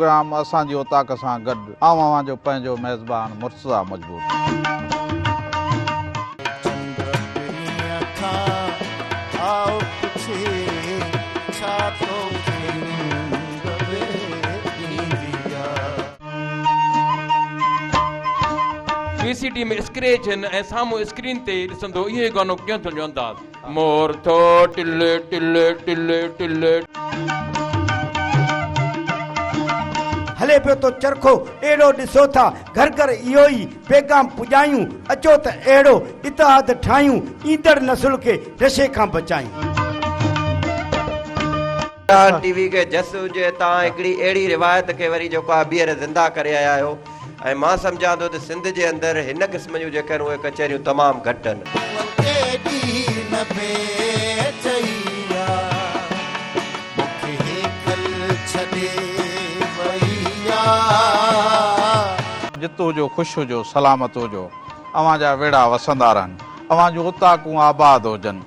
Programme असांजी ओताक सां गॾु अवां जो पंहिंजो मेज़बान मुर्तज़ा मजबूर। VCD में स्क्रेच आहिनि ऐं साम्हूं स्क्रीन ते ॾिसंदो इहो ई गानो कीअं तुंहिंजो अंदाज़ मोर थो टिले टिले टिले टिले हले पियो तो चरखो एड़ो ॾिसो था घर घर इहो ई पैगाम पुॼायूं अचो त अहिड़ो इतिहाद ठाहियूं ईंदड़ नसुल खे नशे खां बचायूं। टीवी के जस हुजे तव्हां हिकिड़ी अहिड़ी रिवायत खे वरी जेको आहे ॿीहर ज़िंदा करे आया आहियो ऐं मां सम्झां थो त सिंध जे अंदरि हिन क़िस्म जूं जेके आहिनि उहे कचहरियूं तमामु घटि आहिनि। जित हुजो ख़ुशि हुजो सलामत हुजो अवां जा वेड़ा वसंदा रहनि अवां जूं ओताकूं आबाद हुजनि